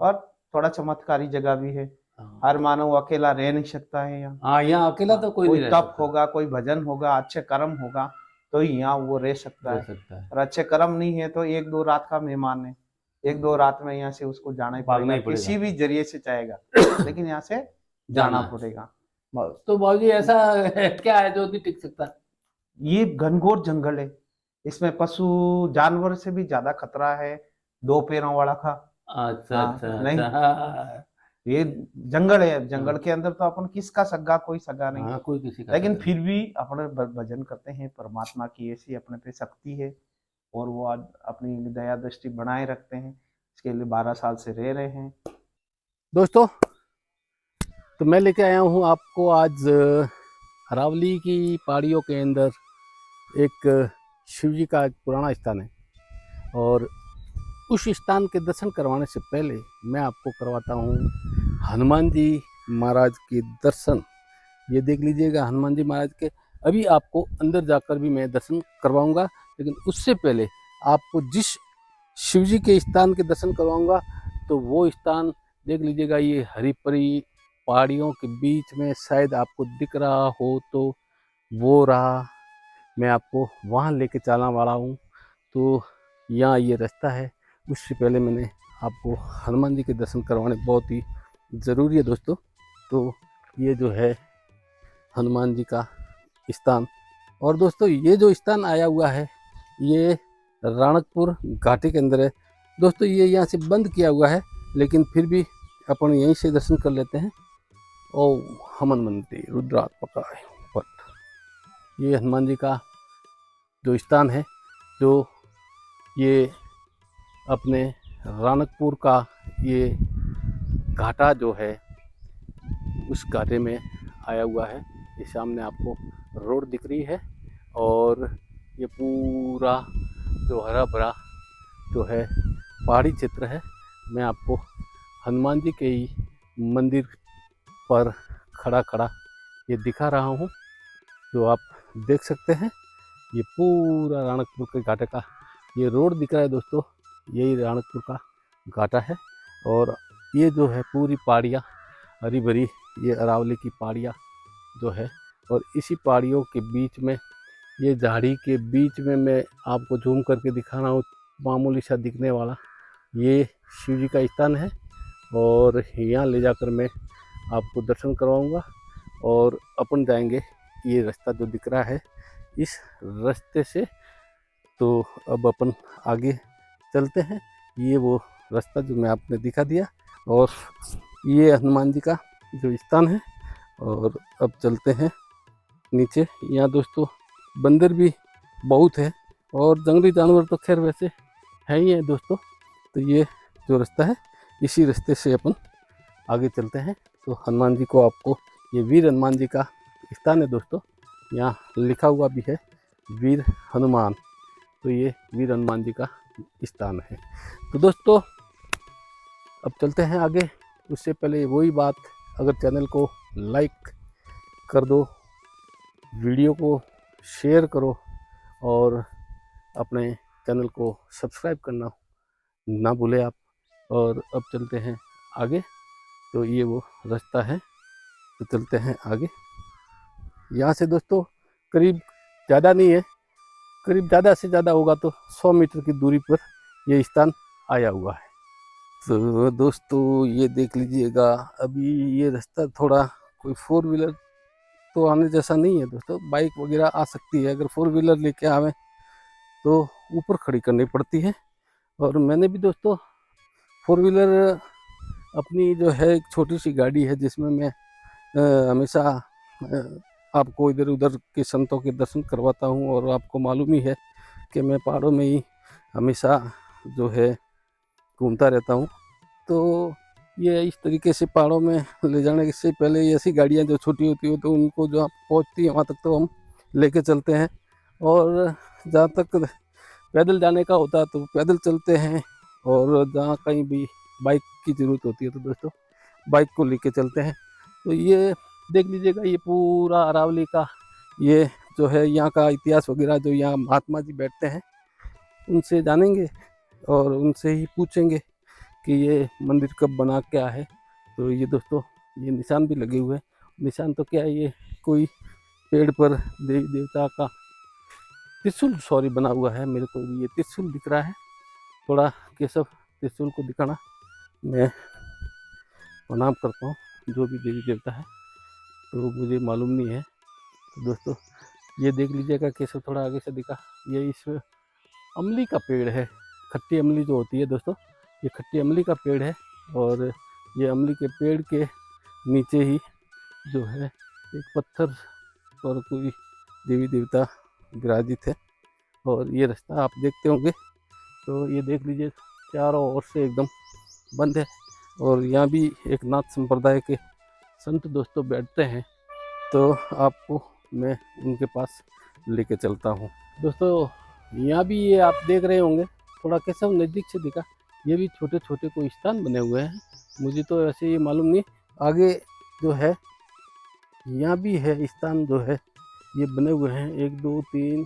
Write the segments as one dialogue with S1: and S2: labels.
S1: और थोड़ा चमत्कारी जगह भी है।
S2: हाँ।
S1: हर मानव अकेला रह नहीं सकता है यहाँ।
S2: हाँ, यहाँ अकेला
S1: हाँ,
S2: तो कोई
S1: कोई
S2: नहीं रह
S1: तप
S2: सकता।
S1: होगा, कोई भजन होगा, अच्छे कर्म होगा तो ही यहाँ वो रह सकता
S2: रह
S1: है।
S2: सकता है।
S1: और अच्छे कर्म नहीं है तो 1-2 रात का मेहमान है, 1-2 रात में यहाँ से उसको जाना ही
S2: भागना
S1: पड़ेगा,
S2: ही पड़ेगा।
S1: किसी भी जरिए से चाहेगा, लेकिन यहाँ से जाना
S2: जाना है।
S1: पड़ेगा।
S2: तो बाबूजी ऐसा क्या है जो नहीं टिक सकता?
S1: ये घनघोर जंगल है, इसमें पशु जानवर से भी ज्यादा खतरा है, 2 पैरों वाला का।
S2: अच्छा
S1: हाँ,
S2: अच्छा
S1: नहीं,
S2: अच्छा, हाँ।
S1: ये जंगल है, जंगल
S2: हाँ
S1: के अंदर तो अपन किसका सगा, कोई सगा नहीं।
S2: हाँ, कोई किसी का
S1: लेकिन
S2: सगा नहीं।
S1: फिर भी अपने भजन करते हैं, परमात्मा की ऐसी अपने पे शक्ति है और वो आज अपनी दया दृष्टि बनाए रखते हैं। इसके लिए 12 साल से रह रहे हैं।
S2: दोस्तों, तो मैं लेके आया हूँ आपको आज अरावली की पहाड़ियों के अंदर एक शिव जी का एक पुराना स्थान है। और उस स्थान के दर्शन करवाने से पहले मैं आपको करवाता हूँ हनुमान जी महाराज के दर्शन। ये देख लीजिएगा हनुमान जी महाराज के। अभी आपको अंदर जाकर भी मैं दर्शन करवाऊंगा, लेकिन उससे पहले आपको जिस शिव जी के स्थान के दर्शन करवाऊंगा तो वो स्थान देख लीजिएगा। ये हरी भरी पहाड़ियों के बीच में शायद आपको दिख रहा हो तो वो रहा। मैं आपको वहाँ लेके चलने वाला हूँ। तो यहाँ ये रास्ता है। उससे पहले मैंने आपको हनुमान जी के दर्शन करवाने बहुत ही ज़रूरी है दोस्तों। तो ये जो है हनुमान जी का स्थान। और दोस्तों, ये जो स्थान आया हुआ है ये राणकपुर घाटी के अंदर है। दोस्तों, ये यहाँ से बंद किया हुआ है, लेकिन फिर भी अपन यहीं से दर्शन कर लेते हैं। ओम हनुमान मंदिर रुद्रात्मकाय पट। ये हनुमान जी का जो स्थान है, जो ये अपने राणकपुर का ये घाटा जो है उस घाटे में आया हुआ है। ये सामने आपको रोड दिख रही है और ये पूरा जो हरा भरा जो है पहाड़ी क्षेत्र है। मैं आपको हनुमान जी के ही मंदिर पर खड़ा खड़ा ये दिखा रहा हूँ, जो आप देख सकते हैं। ये पूरा राणकपुर के घाटे का ये रोड दिख रहा है दोस्तों, यही राणकपुर का घाटा है। और ये जो है पूरी पहाड़ियाँ हरी भरी, ये अरावली की पहाड़ियाँ जो है। और इसी पहाड़ियों के बीच में, ये झाड़ी के बीच में मैं आपको जूम करके दिखा रहा हूँ, मामूली सा दिखने वाला ये शिव जी का स्थान है। और यहाँ ले जाकर मैं आपको दर्शन करवाऊँगा और अपन जाएंगे ये रास्ता जो दिख रहा है इस रास्ते से। तो अब अपन आगे चलते हैं। ये वो रास्ता जो मैं आपने दिखा दिया और ये हनुमान जी का जो स्थान है। और अब चलते हैं नीचे। यहाँ दोस्तों बंदर भी बहुत है और जंगली जानवर तो खैर वैसे है ही है दोस्तों। तो ये जो रास्ता है इसी रास्ते से अपन आगे चलते हैं। तो हनुमान जी को आपको, ये वीर हनुमान जी का स्थान है दोस्तों। यहाँ लिखा हुआ भी है वीर हनुमान। तो ये वीर हनुमान जी का स्थान है। तो दोस्तों अब चलते हैं आगे। उससे पहले वही बात, अगर चैनल को लाइक कर दो, वीडियो को शेयर करो और अपने चैनल को सब्सक्राइब करना ना भूले आप। और अब चलते हैं आगे। तो ये वो रास्ता है, तो चलते हैं आगे। यहाँ से दोस्तों करीब ज़्यादा नहीं है, करीब ज़्यादा से ज़्यादा होगा तो 100 मीटर की दूरी पर ये स्थान आया हुआ है। तो दोस्तों ये देख लीजिएगा, अभी ये रास्ता थोड़ा कोई 4 व्हीलर तो आने जैसा नहीं है दोस्तों। बाइक वगैरह आ सकती है, अगर 4 व्हीलर लेके आवे तो ऊपर खड़ी करनी पड़ती है। और मैंने भी दोस्तों 4 व्हीलर अपनी जो है एक छोटी सी गाड़ी है, जिसमें मैं हमेशा आपको इधर उधर के संतों के दर्शन करवाता हूँ। और आपको मालूम ही है कि मैं पहाड़ों में ही हमेशा जो है घूमता रहता हूँ। तो ये इस तरीके से पहाड़ों में ले जाने से पहले ऐसी गाड़ियाँ जो छोटी होती है तो उनको जो आप पहुँचती है वहाँ तक तो हम लेके चलते हैं। और जहाँ तक पैदल जाने का होता है तो पैदल चलते हैं। और जहाँ कहीं भी बाइक की ज़रूरत होती है तो दोस्तों बाइक को लेके चलते हैं। तो ये देख लीजिएगा, ये पूरा अरावली का ये जो है यहाँ का इतिहास वगैरह, जो यहाँ महात्मा जी बैठते हैं उनसे जानेंगे और उनसे ही पूछेंगे कि ये मंदिर कब बना, क्या है। तो ये दोस्तों ये निशान भी लगे हुए हैं। निशान तो क्या है, ये कोई पेड़ पर देवी देवता का त्रिशूल बना हुआ है। मेरे को भी ये त्रिशूल दिख रहा है। थोड़ा केशव त्रिशूल को दिखाना, मैं प्रणाम करता हूँ जो भी देवी देवता है, तो मुझे मालूम नहीं है। तो दोस्तों ये देख लीजिएगा, केशव थोड़ा आगे से दिखा। ये इस अमली का पेड़ है, खट्टी अमली जो होती है दोस्तों, ये खट्टी अमली का पेड़ है। और ये अमली के पेड़ के नीचे ही जो है एक पत्थर और कोई देवी देवता विराजित है। और ये रास्ता आप देखते होंगे, तो ये देख लीजिए चारों ओर से एकदम बंद है। और यहाँ भी एक नाथ संप्रदाय के संत दोस्तों बैठते हैं, तो आपको मैं उनके पास लेके चलता हूँ। दोस्तों यहाँ भी ये आप देख रहे होंगे, थोड़ा कैसा नज़दीक से दिखा, ये भी छोटे छोटे कोई स्थान बने हुए हैं। मुझे तो ऐसे ये मालूम नहीं, आगे जो है यहाँ भी है स्थान जो है ये बने हुए हैं। 1 2 3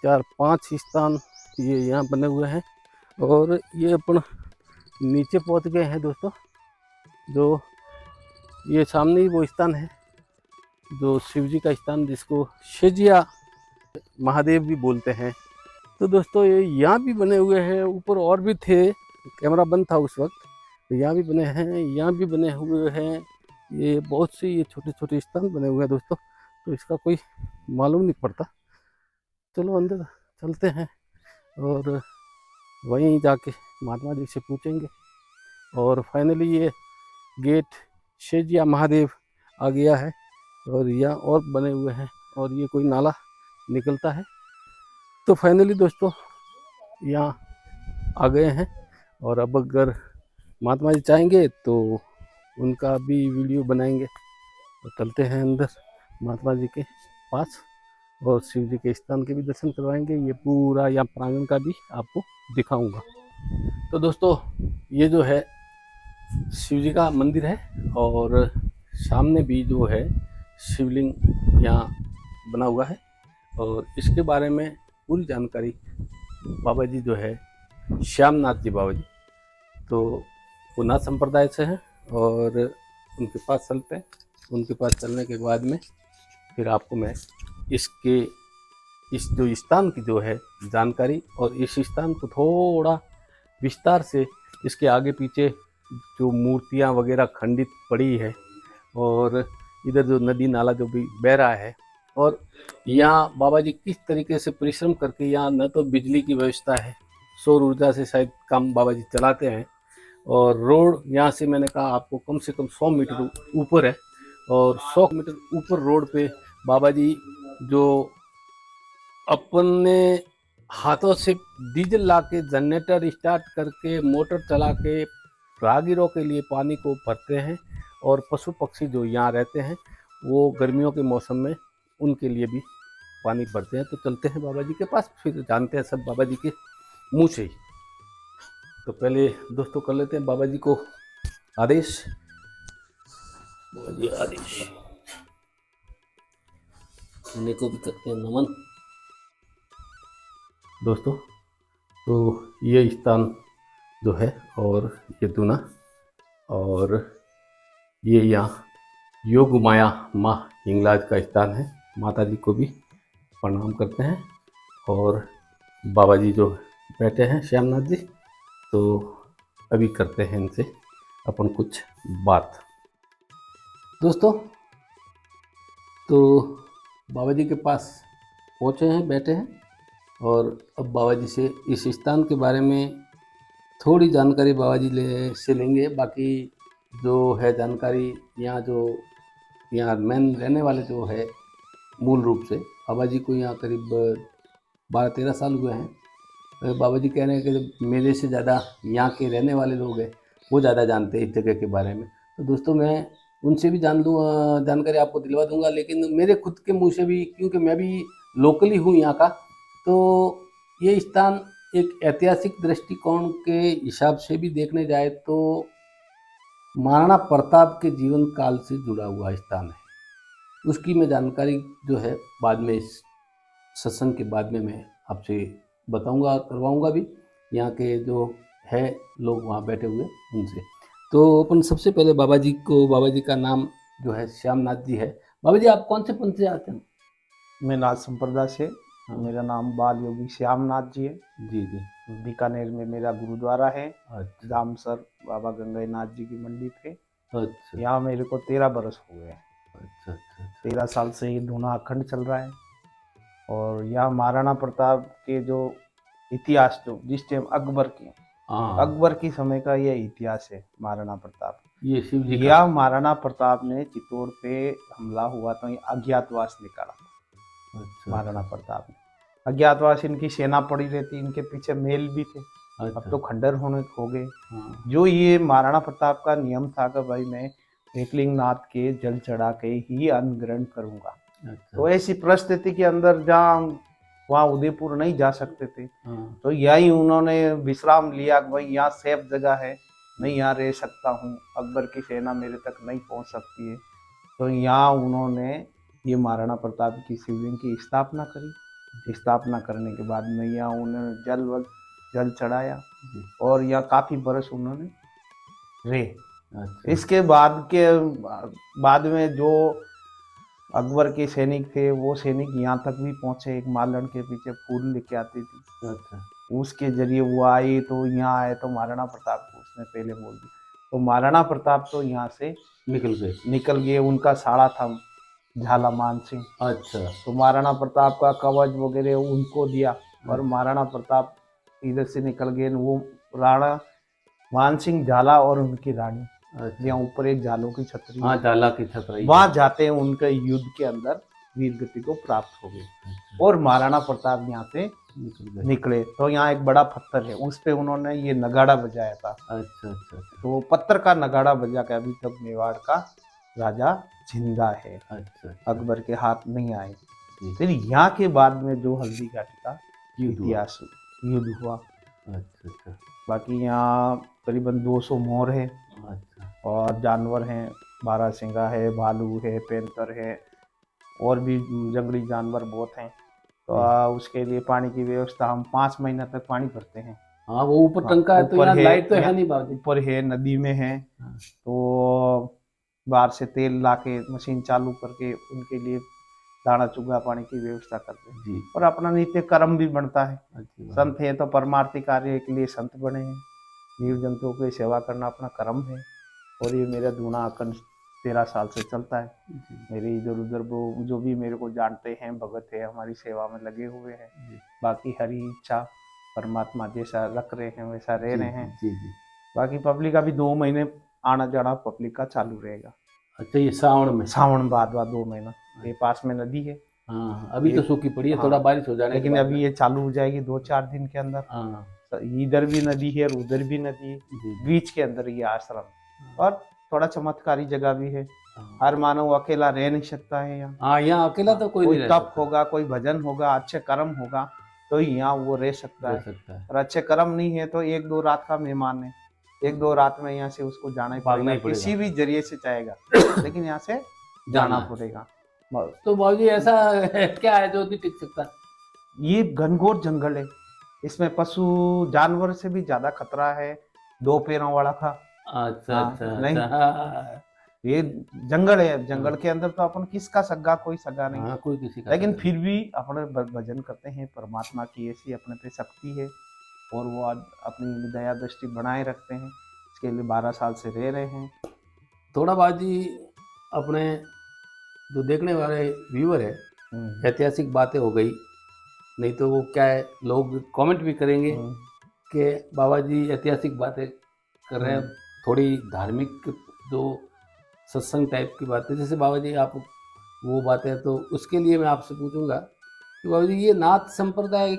S2: 4 5 स्थान ये यहाँ बने हुए हैं। और ये अपन नीचे पहुँच गए हैं दोस्तों। जो ये सामने ही वो स्थान है जो शिव जी का स्थान, जिसको शेजिया महादेव भी बोलते हैं। तो दोस्तों ये यहाँ भी बने हुए हैं, ऊपर और भी थे, कैमरा बंद था उस वक्त। तो यहाँ भी बने हैं, यहाँ भी बने हुए हैं। ये बहुत सी ये छोटे छोटे स्थान बने हुए हैं दोस्तों, तो इसका कोई मालूम नहीं पड़ता। चलो अंदर चलते हैं और वहीं जाके महात्मा जी से पूछेंगे। और फाइनली ये गेट शेजिया महादेव आ गया है। और यहाँ और बने हुए हैं, और ये कोई नाला निकलता है। तो फाइनली दोस्तों यहाँ आ गए हैं। और अब अगर महात्मा जी चाहेंगे तो उनका भी वीडियो बनाएंगे। तो चलते हैं अंदर महात्मा जी के पास, और शिव जी के स्थान के भी दर्शन करवाएंगे। ये पूरा यहाँ प्रांगण का भी आपको दिखाऊंगा। तो दोस्तों ये जो है शिव जी का मंदिर है, और सामने भी जो है शिवलिंग यहाँ बना हुआ है। और इसके बारे में पूरी जानकारी बाबा जी जो है श्यामनाथ जी बाबा जी, तो वो नाथ संप्रदाय से हैं। और उनके पास चलते हैं। उनके पास चलने के बाद में फिर आपको मैं इस जो स्थान की जो है जानकारी, और इस स्थान को थोड़ा विस्तार से, इसके आगे पीछे जो मूर्तियाँ वगैरह खंडित पड़ी है, और इधर जो नदी नाला जो भी बह रहा है, और यहाँ बाबा जी किस तरीके से परिश्रम करके, यहाँ न तो बिजली की व्यवस्था है, सौर ऊर्जा से शायद काम बाबा जी चलाते हैं। और रोड यहाँ से मैंने कहा आपको कम से कम 100 मीटर ऊपर है। और 100 मीटर ऊपर रोड पे बाबा जी जो अपने हाथों से डीजल ला के, जनरेटर स्टार्ट करके, मोटर चला के राहगीरों के लिए पानी को भरते हैं। और पशु पक्षी जो यहाँ रहते हैं वो गर्मियों के मौसम में उनके लिए भी पानी भरते हैं। तो चलते हैं बाबा जी के पास, फिर जानते हैं सब बाबा जी के मुँह से ही। तो पहले दोस्तों कर लेते हैं बाबा जी को आदेश। बाबा जी आदेश, उन्हें को भी करते हैं नमन। दोस्तों तो ये स्थान जो है, और ये दूना, और ये यहाँ योग माया माँ हिंगलाज का स्थान है। माता जी को भी प्रणाम करते हैं। और बाबा जी जो बैठे हैं श्यामनाथ जी, तो अभी करते हैं इनसे अपन कुछ बात। दोस्तों तो बाबा जी के पास पहुँचे हैं, बैठे हैं। और अब बाबा जी से इस स्थान के बारे में थोड़ी जानकारी बाबा जी से लेंगे। बाकी जो है जानकारी, यहाँ मेन रहने वाले जो है मूल रूप से बाबा जी को यहाँ करीब 12-13 साल हुए हैं। बाबा जी कह रहे हैं कि मेरे से ज़्यादा यहाँ के रहने वाले लोग हैं, वो ज़्यादा जानते हैं इस जगह के बारे में। तो दोस्तों मैं उनसे भी जानकारी आपको दिलवा दूंगा, लेकिन मेरे खुद के मुंह से भी, क्योंकि मैं भी लोकली हूँ यहाँ का। तो ये स्थान एक ऐतिहासिक दृष्टिकोण के हिसाब से भी देखने जाए तो महाराणा प्रताप के जीवन काल से जुड़ा हुआ स्थान है। उसकी मैं जानकारी जो है बाद में, इस सत्संग के बाद में मैं आपसे बताऊंगा, करवाऊंगा भी। यहाँ के जो है लोग वहाँ बैठे हुए उनसे। तो अपन सबसे पहले बाबा जी का नाम जो है श्यामनाथ जी है। बाबा जी आप कौन से पंथ से आते हैं?
S1: मैं नाथ संप्रदाय से,
S2: हाँ।
S1: मेरा नाम बाल योगी श्यामनाथ जी है।
S2: जी जी।
S1: बीकानेर में मेरा गुरुद्वारा है,
S2: अच्छा
S1: दामसर बाबा गंगईनाथ जी की मंडी पे।
S2: अच्छा
S1: यहाँ मेरे को 13 बरस हो गए हैं।
S2: अच्छा अच्छा अच्छा।
S1: 13 साल से ये धूना अखंड चल रहा है। और यहाँ महाराणा प्रताप के जो इतिहास, जो जिस टाइम
S2: हाँ
S1: अकबर की समय का ये इतिहास है महाराणा प्रताप।
S2: ये शिव जी का।
S1: यह महाराणा प्रताप ने चित्तौड़ पे हमला हुआ तो ये अज्ञातवास निकाला था
S2: अच्छा
S1: महाराणा प्रताप ने। अज्ञातवास इनकी सेना पड़ी रहती, इनके पीछे मेल भी थे, अब
S2: अच्छा।
S1: तो खंडर होने हो गए।
S2: हाँ
S1: जो ये महाराणा प्रताप का नियम था कि भाई मैं एकलिंगनाथ के जल चढ़ा के ही अन्न ग्रहण करूंगा।
S2: अच्छा।
S1: तो ऐसी परिस्थिति के अंदर जहाँ वहाँ उदयपुर नहीं जा सकते थे,
S2: हाँ
S1: तो यही उन्होंने विश्राम लिया कि भाई यहाँ सेफ जगह है, मैं यहाँ रह सकता हूँ, अकबर की सेना मेरे तक नहीं पहुँच सकती है। तो यहाँ उन्होंने ये महाराणा प्रताप की शिवलिंग की स्थापना करी। स्थापना करने के बाद में यहाँ उन्होंने जल चढ़ाया
S2: जी।
S1: और यहाँ काफ़ी बरस उन्होंने रहे।
S2: अच्छा
S1: इसके बाद में जो अकबर के सैनिक थे, वो सैनिक यहाँ तक भी पहुँचे, एक मालन के पीछे फूल लेके आती थी,
S2: अच्छा
S1: उसके जरिए वो आई। तो यहाँ आए तो महाराणा प्रताप को उसने पहले बोल दिया, तो महाराणा प्रताप तो यहाँ से निकल गए। उनका साड़ा था झाला मान सिंह।
S2: अच्छा
S1: तो महाराणा प्रताप का कवच वगैरह उनको दिया और महाराणा प्रताप इधर से निकल गए। वो राणा मान सिंह झाला और उनकी रानी,
S2: अच्छा।
S1: यहाँ ऊपर एक झालों की छतरी,
S2: हाँ झाला की छतरी,
S1: वहां जाते हैं उनके युद्ध के अंदर वीर गति को प्राप्त हो गई और महाराणा प्रताप यहाँ से निकले। तो यहाँ एक बड़ा पत्थर है, उस पे उन्होंने ये नगाड़ा बजाया था।
S2: अच्छा अच्छा।
S1: तो पत्थर का नगाड़ा बजा के अभी तक मेवाड़ का राजा जिंदा है,
S2: अच्छा।
S1: अकबर के हाथ नहीं आए। फिर यहाँ के बाद में जो हल्दी घाटी का इतिहास युद्ध हुआ।
S2: अच्छा अच्छा।
S1: बाकी यहाँ करीबन 200 मोर है।
S2: अच्छा।
S1: और जानवर हैं, बारहसिंगा है, भालू है, पैंतर है, और भी जंगली जानवर बहुत हैं। तो उसके लिए पानी की व्यवस्था, हम 5 महीना तक पानी भरते हैं।
S2: हाँ वो ऊपर टंका है, तो यहाँ लाइट तो है नहीं बाबू।
S1: ऊपर है, नदी में है।
S2: हाँ।
S1: तो बाहर से तेल लाके मशीन चालू करके उनके लिए दाना चुगा पानी की व्यवस्था करते हैं
S2: जी।
S1: और अपना नित्य कर्म भी बनता है।
S2: संत
S1: है तो परमार्थी कार्य के लिए संत बने हैं। जीव जंतुओं की सेवा करना अपना कर्म है। और ये मेरा दूना अखंड 13 साल से चलता है। मेरे इधर उधर वो जो भी मेरे को जानते हैं, भगत है, हमारी सेवा में लगे हुए हैं। बाकी हरी इच्छा परमात्मा जैसा रख रहे हैं वैसा रह रहे हैं। जी जी। बाकी पब्लिक का भी 2 महीने आना जाना पब्लिक का चालू रहेगा।
S2: अच्छा ये सावन
S1: बाद 2 महीना। ये पास में नदी है।
S2: हाँ अभी तो सूखी पड़ी है। हाँ, थोड़ा बारिश हो जाने
S1: लेकिन अभी ये चालू हो जाएगी 2-4 दिन के अंदर। हाँ। इधर भी नदी है और उधर भी नदी है, बीच के अंदर ये आश्रम। और थोड़ा चमत्कारी जगह भी है। हर मानव अकेला रह नहीं सकता है यहाँ।
S2: हाँ यहाँ अकेला तो कोई
S1: तप होगा, कोई भजन होगा, अच्छे कर्म होगा तो यहाँ वो रह सकता है। और अच्छे कर्म नहीं है तो 1-2 रात का मेहमान है, 1-2 रात में यहाँ से उसको जाना ही पड़ेगा, किसी भी जरिए से चाहेगा लेकिन यहाँ से जाना पड़ेगा।
S2: तो बाबूजी ऐसा क्या है जो नहीं टिक सकता?
S1: ये घनघोर जंगल है, इसमें पशु जानवर से भी ज्यादा खतरा है 2 पैरों वाला का।
S2: अच्छा अच्छा
S1: नहीं
S2: अच्छा।
S1: ये जंगल है, जंगल के अंदर तो अपन किसका सगा, कोई सगा नहीं।
S2: हाँ, कोई किसी का
S1: लेकिन फिर भी अपने भजन करते हैं, परमात्मा की ऐसी अपने पे शक्ति है और वो आज अपनी दया दृष्टि बनाए रखते हैं। इसके लिए 12 साल से रह रहे हैं।
S2: थोड़ा बाजी अपने जो देखने वाले व्यूअर है, ऐतिहासिक बातें हो गई, नहीं तो वो क्या है लोग कमेंट भी करेंगे कि बाबा जी ऐतिहासिक बातें कर रहे हैं, थोड़ी धार्मिक जो सत्संग टाइप की बातें, जैसे बाबा जी आप वो बातें, तो उसके लिए मैं आपसे पूछूंगा कि बाबा जी ये नाथ संप्रदाय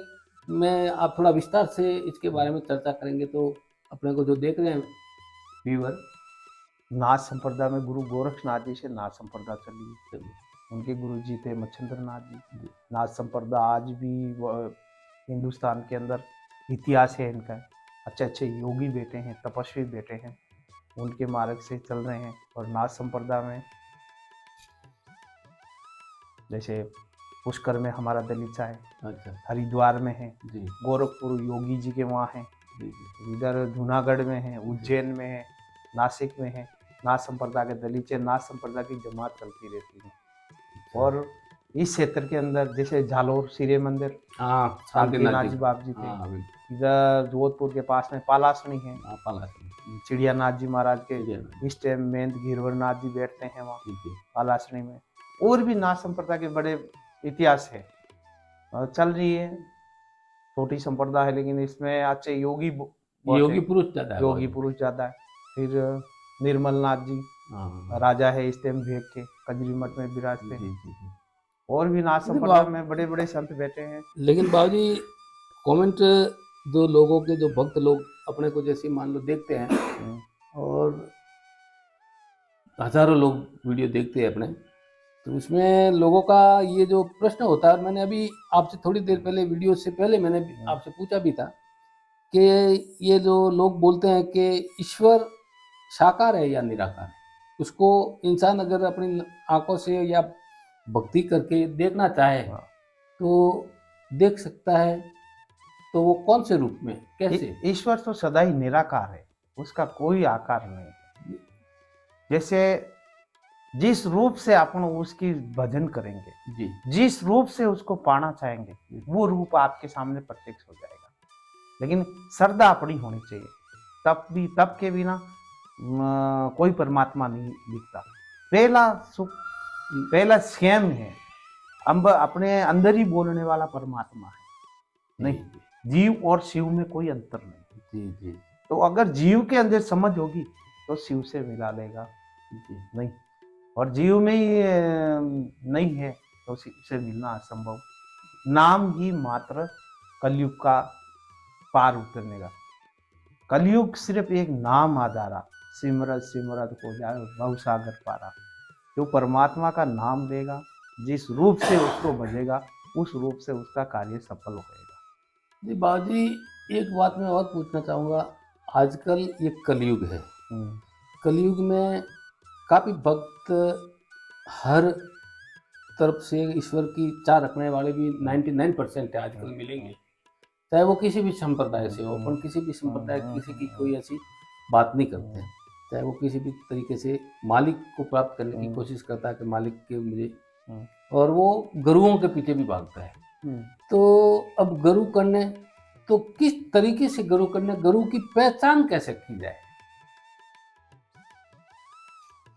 S2: में आप थोड़ा विस्तार से इसके बारे में चर्चा करेंगे तो अपने को जो देख रहे हैं व्यूअर। नाथ संप्रदाय में गुरु गोरक्षनाथ जी से नाथ संप्रदाय चली है। उनके गुरु जी थे मच्छिंद्र नाथ जी। नाथ संप्रदाय आज भी हिंदुस्तान के अंदर इतिहास है इनका। अच्छे अच्छे योगी बेटे हैं, तपस्वी बेटे हैं, उनके मार्ग से चल रहे हैं। और नाथ संप्रदाय में जैसे पुष्कर में हमारा दलीचा है, अच्छा, हरिद्वार में है, गोरखपुर योगी जी के वहाँ हैं, जी जी
S1: इधर जूनागढ़ में है, उज्जैन में है, नासिक में है। नाथ संप्रदाय के दलीचे, नाथ संप्रदाय की जमात चलती रहती है। और इस क्षेत्र के अंदर जैसे झालोर सिरे मंदिर,
S2: हाँ
S1: शांतिनाथ जी बाप जी थे।
S2: हाँ बिल्कुल।
S1: इधर जोधपुर के पास में पालासनी है,
S2: हाँ पाला
S1: चिड़ियानाथ जी महाराज के
S2: चिड़ियानाथ।
S1: इस टाइम में गिरवरनाथ जी बैठते हैं वहाँ
S2: जी जी
S1: पालासनी में। और भी नाथ संप्रदाय के बड़े इतिहास है। और चल रही है, छोटी संप्रदाय है, लेकिन इसमें अच्छे योगी बहुत
S2: योगी
S1: है,
S2: पुरुष ज्यादा है
S1: योगी
S2: बहुत।
S1: पुरुष ज्यादा है। फिर निर्मल नाथ जी
S2: हाँ
S1: राजा है इस टाइम भेग के, कजरी मठ में विराजते
S2: जी
S1: हैं।
S2: जी जी।
S1: और भी नाथ
S2: लेकिन
S1: संप्रदाय में बड़े बड़े संत बैठे हैं।
S2: लेकिन बाबूजी कमेंट जो लोगों के जो भक्त लोग अपने को जैसे मान लो देखते हैं और हजारों लोग वीडियो देखते हैं अपने, तो उसमें लोगों का ये जो प्रश्न होता है, मैंने अभी आपसे थोड़ी देर पहले वीडियो से पहले मैंने आपसे पूछा भी था कि ये जो लोग बोलते हैं कि ईश्वर साकार है या निराकार है, उसको इंसान अगर अपनी आंखों से या भक्ति करके देखना चाहे तो देख सकता है, तो वो कौन से रूप में कैसे?
S1: ईश्वर तो सदा ही निराकार है, उसका कोई आकार नहीं है। जैसे जिस रूप से अपन उसकी भजन करेंगे,
S2: जी
S1: जिस रूप से उसको पाना चाहेंगे, वो रूप आपके सामने प्रत्यक्ष हो जाएगा। लेकिन श्रद्धा अपनी होनी चाहिए। तप के बिना कोई परमात्मा नहीं दिखता। पहला सुख, पहला स्वयं है। अब अपने अंदर ही बोलने वाला परमात्मा है। नहीं, जीव और शिव में कोई अंतर नहीं।
S2: जी जी।
S1: तो अगर जीव के अंदर समझ होगी तो शिव से मिला लेगा।
S2: जी
S1: नहीं, और जीव में ही नहीं है तो शिव से मिलना असंभव। नाम ही मात्र कलयुग का पार उतरने का। कलयुग सिर्फ एक नाम आधारा, सिमरत सिमरत हो जाए भव सागर पारा। जो परमात्मा का नाम लेगा, जिस रूप से उसको भजेगा, उस रूप से उसका कार्य सफल होगा।
S2: जी बाजी, एक बात मैं और पूछना चाहूँगा। आजकल ये कलयुग है, कलयुग में काफ़ी भक्त हर तरफ से ईश्वर की इच्छा रखने वाले भी 99% है आजकल मिलेंगे, चाहे वो किसी भी संप्रदाय से हो। अपन किसी भी संप्रदाय किसी की कोई ऐसी बात नहीं करते हैं, चाहे वो किसी भी तरीके से मालिक को प्राप्त करने की कोशिश करता है कि मालिक के मुझे, और वो गुरुओं के पीछे भी भागता है। तो अब गुरु करने, तो किस तरीके से गुरु करने, गुरु की पहचान कैसे की जाए?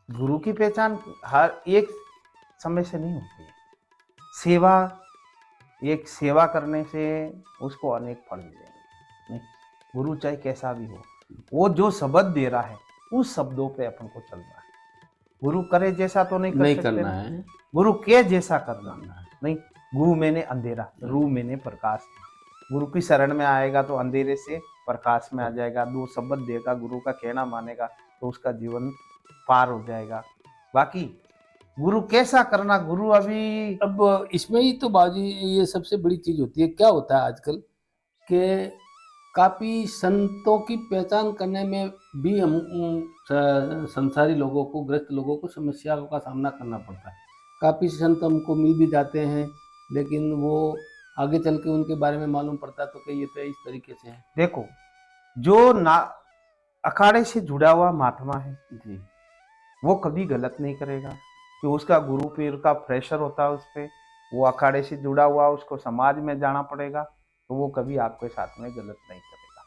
S1: गुरु की पहचान हर एक समय से नहीं होती है। सेवा, एक सेवा करने से उसको अनेक फल मिलेंगे। नहीं, गुरु चाहे कैसा भी हो, वो जो शब्द दे रहा है उस शब्दों पे अपन को चलना है। गुरु करे जैसा तो नहीं कर सकते,
S2: करना है।
S1: गुरु के जैसा करना है। नहीं, गुरु मैंने अंधेरा, रू मैंने प्रकाश। गुरु की शरण में आएगा तो अंधेरे से प्रकाश में आ जाएगा। दो शब्द देगा, गुरु का कहना मानेगा तो उसका जीवन पार हो जाएगा। बाकी गुरु कैसा करना, गुरु अभी
S2: अब इसमें ही तो बाजी ये सबसे बड़ी चीज होती है। क्या होता है आजकल कि काफी संतों की पहचान करने में भी हम संसारी लोगों को, ग्रस्त लोगों को समस्याओं का सामना करना पड़ता है। काफी संत हमको मिल भी जाते हैं, लेकिन वो आगे चल के उनके बारे में मालूम पड़ता है तो कि ये तो इस तरीके से है।
S1: देखो, जो ना अखाड़े से जुड़ा हुआ महात्मा है
S2: जी,
S1: वो कभी गलत नहीं करेगा कि उसका गुरु पीर का प्रेशर होता है उस पर, वो अखाड़े से जुड़ा हुआ, उसको समाज में जाना पड़ेगा, तो वो कभी आपके साथ में गलत नहीं करेगा।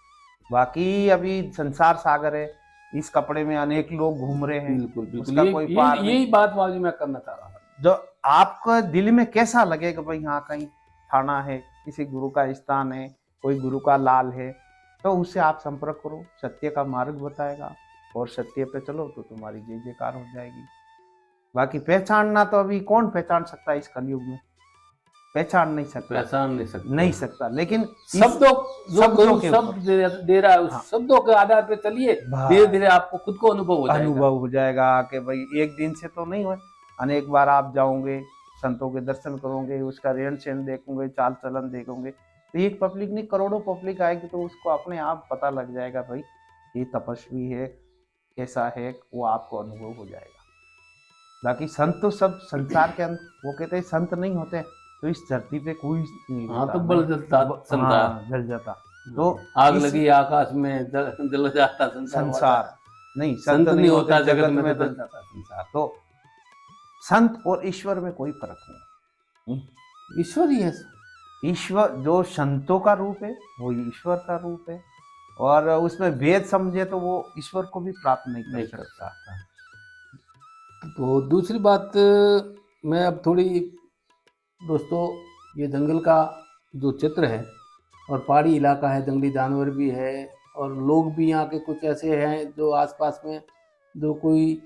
S1: बाकी अभी संसार सागर है, इस कपड़े में अनेक लोग घूम रहे हैं,
S2: बिल्कुल बिल्कुल।
S1: उसका कोई पार नहीं।
S2: यही बात बाजी मैं करना चाह रहा हूँ।
S1: जो आपका दिल में कैसा लगेगा भाई हाँ कहीं थाना है, किसी गुरु का स्थान है, कोई गुरु का लाल है, तो उससे आप संपर्क करो, सत्य का मार्ग बताएगा और सत्य पे चलो तो तुम्हारी जय जयकार हो जाएगी। बाकी पहचानना तो अभी कौन पहचान सकता है इस कलयुग में, पहचान नहीं सकता, नहीं सकता। लेकिन
S2: शब्दों जो गुरु शब्द दे रहा है उस
S1: हाँ,
S2: शब्दों के आधार पे चलिए, धीरे धीरे आपको खुद को अनुभव
S1: हो जाएगा कि भाई एक दिन से तो नहीं हुआ, अनेक बार आप जाओगे, संतों के दर्शन करोगे, उसका रहन सहन देखोगे, चाल चलन देखोगे, तो एक पब्लिक नहीं करोड़ों पब्लिक आएगी, तो उसको अपने आप पता लग जाएगा भाई ये तपस्वी है, कैसा है, वो आपको अनुभव हो जाएगा। बाकी संत तो सब संसार के अंदर, वो कहते हैं संत नहीं होते तो इस धरती पे कोई नहीं
S2: हाँ
S1: होता,
S2: तो बल जलता संसार।
S1: जल जाता। तो
S2: आग
S1: इस
S2: लगी आकाश में जल जाता
S1: संसार, नहीं
S2: संत नहीं होता जगत में
S1: तो
S2: जल जाता संसार।
S1: तो संत और ईश्वर में कोई फर्क नहीं।
S2: ईश्वर ही है।
S1: ईश्वर जो संतों का रूप है वो ईश्वर का रूप है, और उसमें भेद समझे तो वो ईश्वर को भी प्राप्त नहीं कर सकता।
S2: तो दूसरी बात, मैं अब थोड़ी दोस्तों, ये जंगल का जो चित्र है और पहाड़ी इलाका है, जंगली जानवर भी है और लोग भी यहाँ के कुछ ऐसे हैं जो आसपास में, जो कोई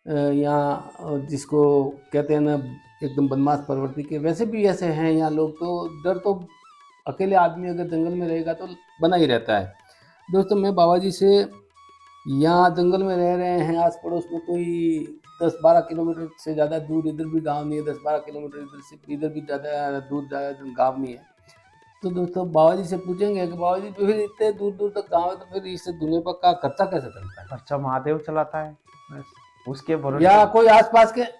S2: यहाँ जिसको कहते हैं ना एकदम बदमाश प्रवृत्ति के, वैसे भी ऐसे हैं यहाँ लोग। तो डर तो अकेले आदमी अगर जंगल में रहेगा तो बना ही रहता है। दोस्तों मैं बाबा जी से यहाँ जंगल में रह रहे हैं, आस पड़ोस में कोई 10-12 किलोमीटर से ज़्यादा दूर इधर भी गांव नहीं है, 10-12 किलोमीटर इधर से इधर भी ज़्यादा दूर ज़्यादा गांव नहीं है। तो दोस्तों बाबा जी से पूछेंगे कि बाबा जी तो फिर इतने दूर दूर तक गाँव है, तो फिर इस दुनिया पर का खर्चा कैसे चलता है?
S1: खर्चा महादेव चलाता है बस, उसके भरोसे।
S2: या कोई आसपास के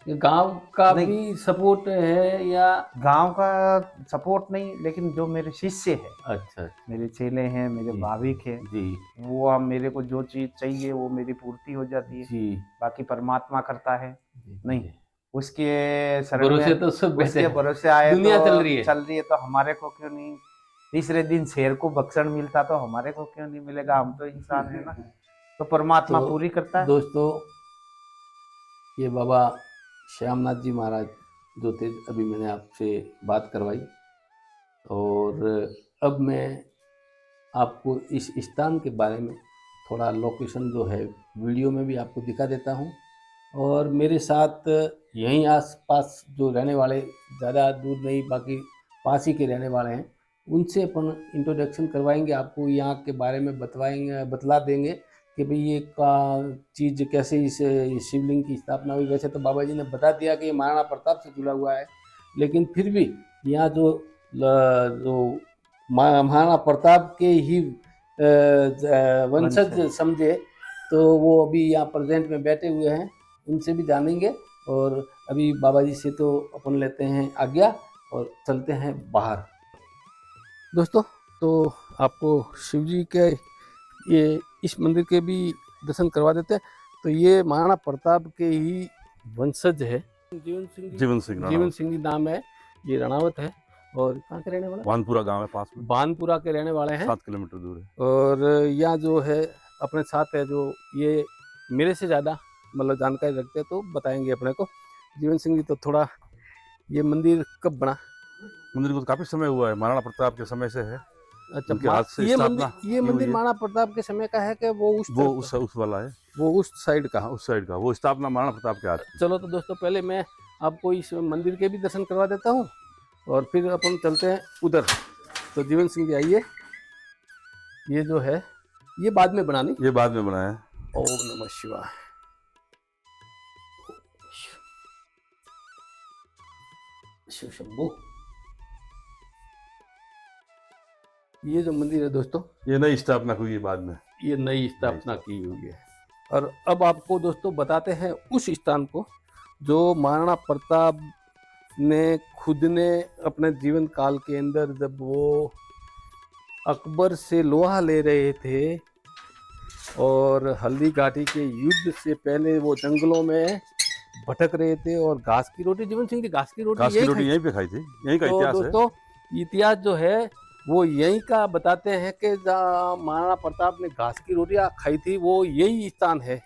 S2: गांव का
S1: नहीं।
S2: भी सपोर्ट है या?
S1: गांव का सपोर्ट नहीं, लेकिन जो मेरे शिष्य है,
S2: अच्छा
S1: मेरे चेले हैं, मेरे
S2: जी।
S1: भाविक हैं,
S2: जी
S1: वो हम मेरे को जो चीज चाहिए वो मेरी पूर्ति हो जाती है।
S2: जी
S1: बाकी परमात्मा करता है।
S2: जी,
S1: नहीं,
S2: जी।
S1: उसके शरण
S2: भरोसे
S1: में,
S2: तो सब बैठे
S1: उसके
S2: हैं।
S1: भरोसे आए
S2: दुनिया
S1: तो
S2: चल रही है।
S1: तो हमारे को क्यों नहीं? तीसरे दिन शेर को भक्षण मिलता तो हमारे को क्यों नहीं मिलेगा? हम तो इंसान है ना। तो परमात्मा
S2: तो
S1: पूरी करता है।
S2: दोस्तों ये बाबा श्यामनाथ जी महाराज जो थे, अभी मैंने आपसे बात करवाई, और अब मैं आपको इस स्थान के बारे में थोड़ा लोकेशन जो है वीडियो में भी आपको दिखा देता हूँ। और मेरे साथ यहीं आसपास जो रहने वाले, ज़्यादा दूर नहीं बाकी पास ही के रहने वाले हैं, उनसे अपन इंट्रोडक्शन करवाएंगे, आपको यहाँ के बारे में बतला देंगे कि भाई ये का चीज़ कैसे इस शिवलिंग की स्थापना हुई। वैसे तो बाबा जी ने बता दिया कि ये महाराणा प्रताप से जुड़ा हुआ है, लेकिन फिर भी यहाँ जो महाराणा प्रताप के ही वंशज समझे, तो वो अभी यहाँ प्रेजेंट में बैठे हुए हैं, उनसे भी जानेंगे। और अभी बाबा जी से तो अपन लेते हैं आज्ञा और चलते हैं बाहर। दोस्तों तो आपको शिव जी के ये इस मंदिर के भी दर्शन करवा देते हैं। तो ये महाराणा प्रताप के ही वंशज है, जीवन सिंह जी नाम है, ये रणावत है। और कहाँ के रहने वाले?
S3: बानपुरा गांव है पास में,
S2: बानपुरा के रहने वाले हैं,
S3: 7 किलोमीटर दूर है।
S2: और यहाँ जो है अपने साथ है, जो ये मेरे से ज़्यादा मतलब जानकारी रखते हैं, तो बताएंगे अपने को। जीवन सिंह जी, तो थोड़ा ये मंदिर कब बना?
S3: मंदिर को तो काफी समय हुआ है, महाराणा प्रताप के समय से है।
S2: अच्छा,
S3: उनके हाथ से
S2: ये
S3: स्थापना
S2: मंदिर, ये मंदिर महाराणा प्रताप के समय का है कि वो
S3: उस वाला है?
S2: वो उस साइड का?
S3: उस साइड का, वो स्थापना महाराणा प्रताप के हाथ।
S2: चलो तो दोस्तों पहले मैं आपको इस मंदिर के भी दर्शन करवा देता हूँ, और फिर अपन चलते हैं उधर। तो जीवन सिंह जी आइए, ये जो है ये बाद में बनानी?
S3: ये बाद में बनाया है।
S2: ओम नमः शिवाय। शिव शंभो। ये जो मंदिर है दोस्तों,
S3: ये नई स्थापना हुई है बाद में,
S2: ये नई स्थापना की हुई है। और अब आपको दोस्तों बताते हैं उस स्थान को जो महाराणा प्रताप ने खुद ने अपने जीवन काल के अंदर, जब वो अकबर से लोहा ले रहे थे और हल्दी घाटी के युद्ध से पहले वो जंगलों में भटक रहे थे, और घास की रोटी, जीवन सिंह जी घास की रोटी
S3: यहीं पे खाई थी, यहीं का
S2: तो
S3: इतिहास है।
S2: दोस्तों इतिहास जो है वो यहीं का बताते हैं कि जहाँ महाराणा प्रताप ने घास की रोटियाँ खाई थी वो यही स्थान है।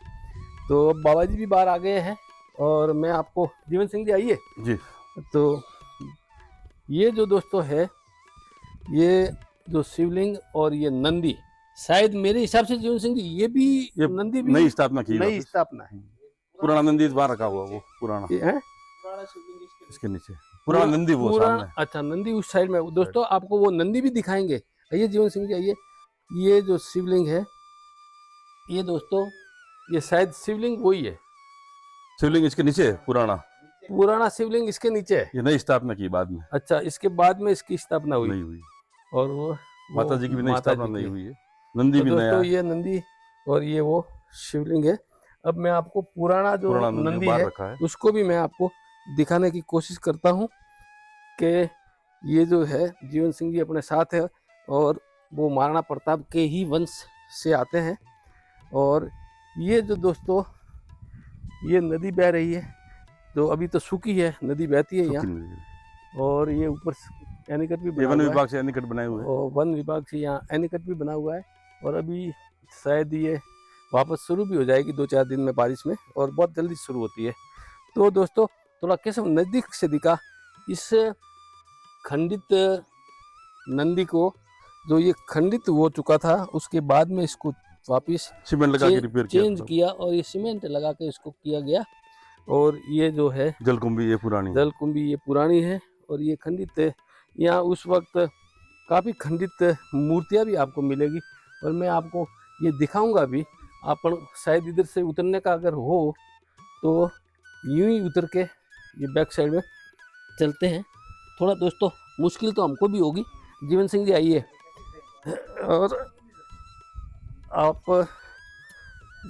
S2: तो अब बाबा जी भी बाहर आ गए हैं, और मैं आपको, जीवन सिंह जी आइए
S3: जी।
S2: तो ये जो दोस्तों है, ये जो शिवलिंग और ये नंदी, शायद मेरे हिसाब से जीवन सिंह जी ये नंदी भी
S3: नई स्थापना की,
S2: नई स्थापना है।
S3: पुराना नंदी इस बार रखा हुआ, वो पुराना
S2: है
S3: इसके नीचे पुराना नंदी वो सामने।
S2: अच्छा, नंदी उस साइड में। दोस्तों आपको वो नंदी भी दिखाएंगे। आइए जीवन सिंह जी आइए। ये जो शिवलिंग है, ये दोस्तों ये शायद शिवलिंग वही है।
S3: शिवलिंग इसके नीचे है, पुराना
S2: शिवलिंग इसके नीचे है।
S3: ये नई स्थापना की बाद में।
S2: अच्छा, इसके बाद में इसकी स्थापना हुई?
S3: नहीं हुई।
S2: और वो
S3: माता जी की भी नई स्थापना नहीं हुई है, नंदी भी नया।
S2: दोस्तों ये नंदी और ये वो शिवलिंग है। अब मैं आपको पुराना जो नंदी है उसको भी मैं आपको दिखाने की कोशिश करता हूँ कि ये जो है जीवन सिंह जी अपने साथ है, और वो महाराणा प्रताप के ही वंश से आते हैं। और ये जो दोस्तों ये नदी बह रही है, जो अभी तो सूखी है, नदी बहती है यहाँ। और ये ऊपर एनीकट भी बना
S3: वन
S2: हुआ है,
S3: विभाग से एनीकट बनाए हुए हैं।
S2: और वन विभाग से यहाँ एनीकट भी बना हुआ है। और अभी शायद ये वापस शुरू भी हो जाएगी 2-4 दिन में बारिश में, और बहुत जल्दी शुरू होती है। तो दोस्तों थोड़ा केशव नज़दीक से दिखा इस खंडित नंदी को, जो ये खंडित हो चुका था, उसके बाद में इसको वापस
S3: सीमेंट लगा के रिपेयर
S2: चेंज किया और ये सीमेंट लगा के इसको किया गया। और ये जो है
S3: जलकुंभी ये पुरानी
S2: जलकुंभी ये पुरानी है और ये खंडित है। यहाँ उस वक्त काफ़ी खंडित मूर्तियाँ भी आपको मिलेगी और मैं आपको ये दिखाऊंगा भी। आप शायद इधर से उतरने का अगर हो तो यूं ही उतर के ये बैक साइड में चलते हैं। थोड़ा दोस्तों मुश्किल तो हमको भी होगी। जीवन सिंह जी आइए, और आप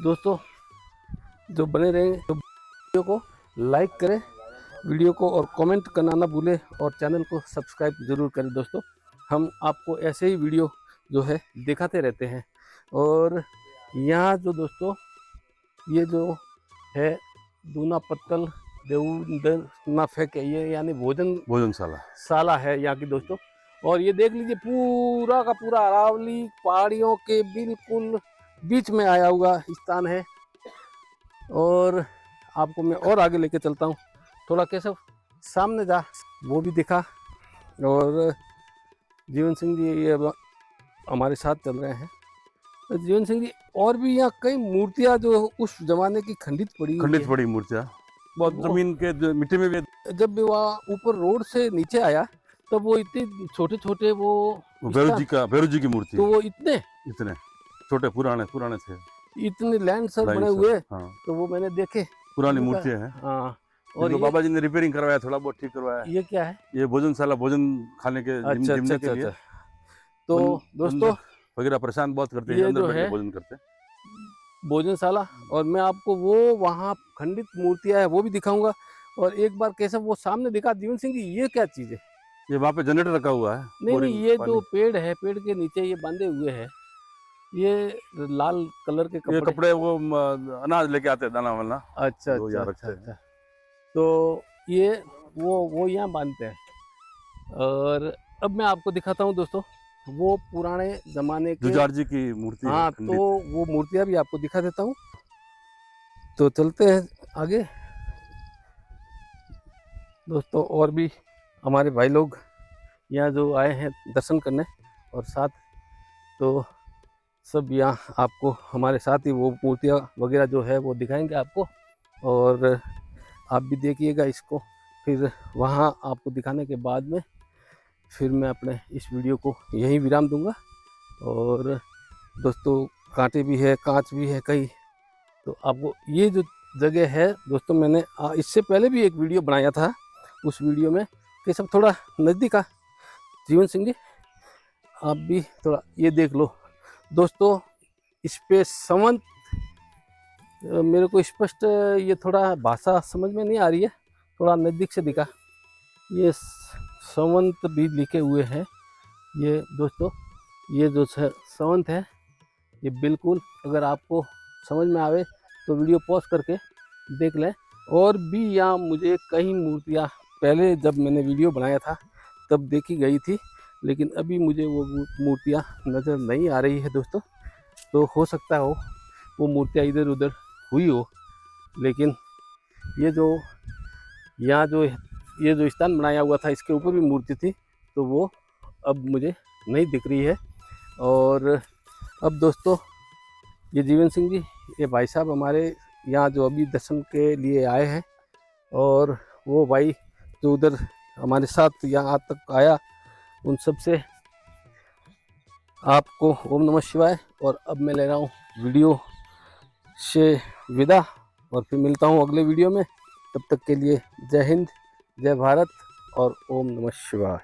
S2: दोस्तों जो बने रहेंगे तो वीडियो को लाइक करें, वीडियो को और कमेंट करना ना भूलें, और चैनल को सब्सक्राइब ज़रूर करें। दोस्तों हम आपको ऐसे ही वीडियो जो है दिखाते रहते हैं। और यहाँ जो दोस्तों ये जो है दूना पत्तल देवना फेंक है, ये यानी भोजनशाला है यहाँ की दोस्तों। और ये देख लीजिए पूरा का पूरा अरावली पहाड़ियों के बिल्कुल बीच में आया हुआ स्थान है। और आपको मैं और आगे लेके चलता हूँ, थोड़ा केशव सामने जा, वो भी दिखा। और जीवन सिंह जी ये हमारे साथ चल रहे हैं। तो जीवन सिंह जी और भी यहाँ कई मूर्तियाँ जो उस जमाने की खंडित पड़ी
S3: मूर्तियाँ बहुत जमीन के मिट्टी में भी।
S2: जब भी वहाँ ऊपर रोड से नीचे आया तब वो इतने छोटे छोटे वो
S3: भैरव जी की मूर्ति,
S2: तो वो इतने
S3: छोटे पुराने थे,
S2: इतने लैंड सर बने हुए।
S3: हाँ।
S2: तो वो मैंने देखे
S3: पुरानी मूर्तियाँ हैं।
S2: हाँ। और
S3: बाबा जी ने रिपेयरिंग करवाया, थोड़ा बहुत ठीक करवाया।
S2: ये क्या है?
S3: ये भोजनशाला, भोजन खाने के जिमने के लिए।
S2: तो दोस्तों
S3: वगैरह परेशान बहुत करते हैं,
S2: ये
S3: अंदर
S2: जो
S3: बैठ
S2: है
S3: के भोजन करते हैं
S2: भोजनशाला। और मैं आपको वो वहाँ खंडित मूर्तियाँ है वो भी दिखाऊंगा। और एक बार कैसे वो सामने दिखा जीवन सिंह जी, ये क्या चीज़ है?
S3: ये वहाँ पे जनरेटर रखा हुआ है।
S2: नहीं, ये जो पेड़ है, पेड़ के नीचे ये बांधे हुए हैं, ये लाल कलर के
S3: ये कपड़े वो अनाज लेके आते हैं, दाना वाना।
S2: अच्छा। तो ये वो यहाँ बांधते हैं। और अब मैं आपको दिखाता हूँ दोस्तों वो पुराने जमाने के
S3: जुझार जी की मूर्ति।
S2: हाँ, तो वो मूर्तियाँ भी आपको दिखा देता हूँ। तो चलते हैं आगे दोस्तों। और भी हमारे भाई लोग यहाँ जो आए हैं दर्शन करने, और साथ तो सब यहाँ आपको हमारे साथ ही वो मूर्तियाँ वगैरह जो है वो दिखाएंगे आपको। और आप भी देखिएगा इसको। फिर वहाँ आपको दिखाने के बाद में फिर मैं अपने इस वीडियो को यहीं विराम दूंगा। और दोस्तों कांटे भी है, कांच भी है कई। तो आपको ये जो जगह है दोस्तों, मैंने इससे पहले भी एक वीडियो बनाया था। उस वीडियो में कि सब थोड़ा नज़दीक आ। जीवन सिंह जी आप भी थोड़ा ये देख लो दोस्तों। इस पे संवत मेरे को स्पष्ट ये थोड़ा भाषा समझ में नहीं आ रही है, थोड़ा नज़दीक से दिखा। ये संवत भी लिखे हुए हैं ये दोस्तों। ये जो संवत है ये बिल्कुल, अगर आपको समझ में आवे तो वीडियो पॉज करके देख लें। और भी यहाँ मुझे कई मूर्तियाँ पहले जब मैंने वीडियो बनाया था तब देखी गई थी, लेकिन अभी मुझे वो मूर्तियाँ नज़र नहीं आ रही है दोस्तों। तो हो सकता हो वो मूर्तियाँ इधर उधर हुई हो, लेकिन ये जो यहाँ जो ये जो स्थान बनाया हुआ था इसके ऊपर भी मूर्ति थी, तो वो अब मुझे नहीं दिख रही है। और अब दोस्तों ये जीवन सिंह जी, ये भाई साहब हमारे यहाँ जो अभी दर्शन के लिए आए हैं, और वो भाई जो उधर हमारे साथ यहाँ तक आया, उन सब से आपको ओम नमः शिवाय। और अब मैं ले रहा हूँ वीडियो से विदा, और फिर मिलता हूँ अगले वीडियो में। तब तक के लिए जय हिंद, जय भारत और ओम नमः शिवाय।